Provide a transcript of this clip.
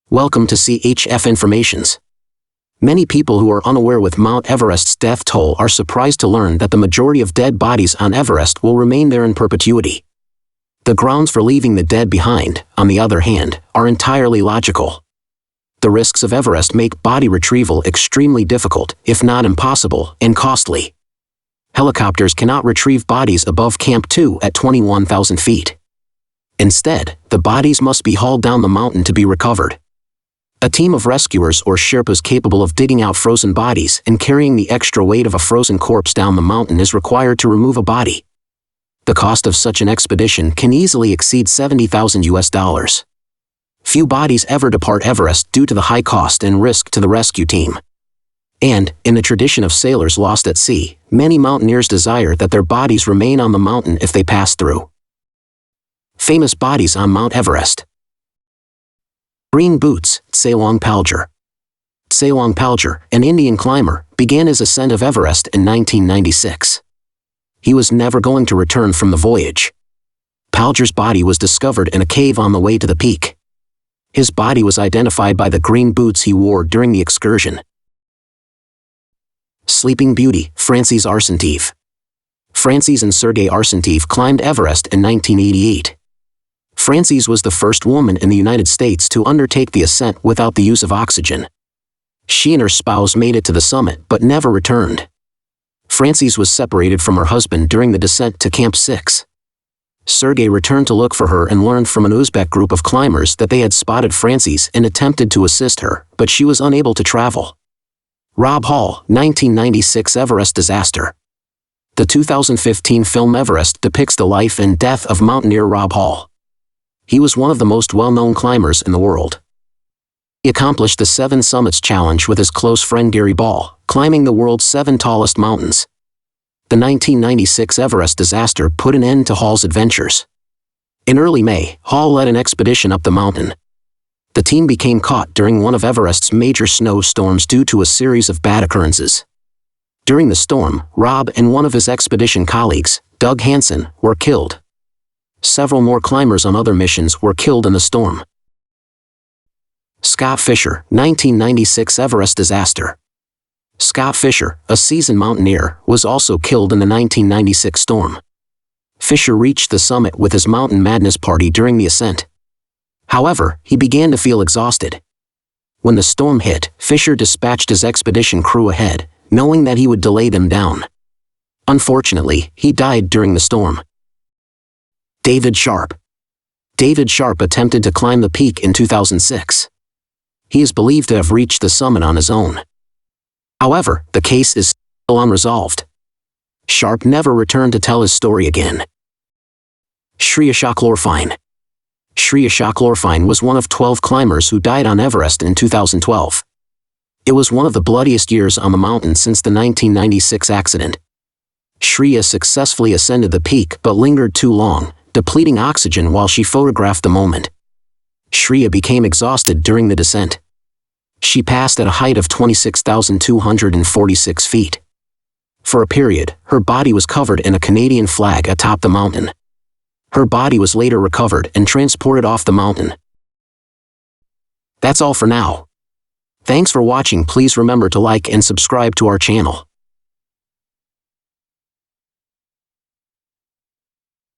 Welcome to CHF Informations. Many people who are unaware with Mount Everest's death toll are surprised to learn that the majority of dead bodies on Everest will remain there in perpetuity. The grounds for leaving the dead behind, on the other hand, are entirely logical. The risks of Everest make body retrieval extremely difficult, if not impossible, and costly. Helicopters cannot retrieve bodies above Camp 2 at 21,000 feet. Instead, the bodies must be hauled down the mountain to be recovered. A team of rescuers or Sherpas capable of digging out frozen bodies and carrying the extra weight of a frozen corpse down the mountain is required to remove a body. The cost of such an expedition can easily exceed $70,000. Few bodies ever depart Everest due to the high cost and risk to the rescue team. And, in the tradition of sailors lost at sea, many mountaineers desire that their bodies remain on the mountain if they pass through. Famous bodies on Mount Everest. Green Boots, Tselwang Palger. Tselwang Palger, an Indian climber, began his ascent of Everest in 1996. He was never going to return from the voyage. Palger's body was discovered in a cave on the way to the peak. His body was identified by the green boots he wore during the excursion. Sleeping Beauty, Frances Arsenieff. Frances and Sergei Arsenieff climbed Everest in 1988. Frances was the first woman in the United States to undertake the ascent without the use of oxygen. She and her spouse made it to the summit but never returned. Frances was separated from her husband during the descent to Camp 6. Sergei returned to look for her and learned from an Uzbek group of climbers that they had spotted Frances and attempted to assist her, but she was unable to travel. Rob Hall, 1996 Everest disaster. The 2015 film Everest depicts the life and death of mountaineer Rob Hall. He was one of the most well-known climbers in the world. He accomplished the 7 Summits Challenge with his close friend Gary Ball, climbing the world's 7 tallest mountains. The 1996 Everest disaster put an end to Hall's adventures. In early May, Hall led an expedition up the mountain. The team became caught during one of Everest's major snowstorms due to a series of bad occurrences. During the storm, Rob and one of his expedition colleagues, Doug Hansen, were killed. Several more climbers on other missions were killed in the storm. Scott Fisher, 1996 Everest disaster. Scott Fisher, a seasoned mountaineer, was also killed in the 1996 storm. Fisher reached the summit with his Mountain Madness party during the ascent. However, he began to feel exhausted. When the storm hit, Fisher dispatched his expedition crew ahead, knowing that he would delay them down. Unfortunately, he died during the storm. David Sharp. David Sharp attempted to climb the peak in 2006. He is believed to have reached the summit on his own. However, the case is still unresolved. Sharp never returned to tell his story again. Shreya Shakhlorfine. Shreya Shakhlorfine was one of 12 climbers who died on Everest in 2012. It was one of the bloodiest years on the mountain since the 1996 accident. Shreya successfully ascended the peak but lingered too long, depleting oxygen while she photographed the moment. Shreya became exhausted during the descent. She passed at a height of 26,246 feet. For a period, her body was covered in a Canadian flag atop the mountain. Her body was later recovered and transported off the mountain. That's all for now. Thanks for watching. Please remember to like and subscribe to our channel.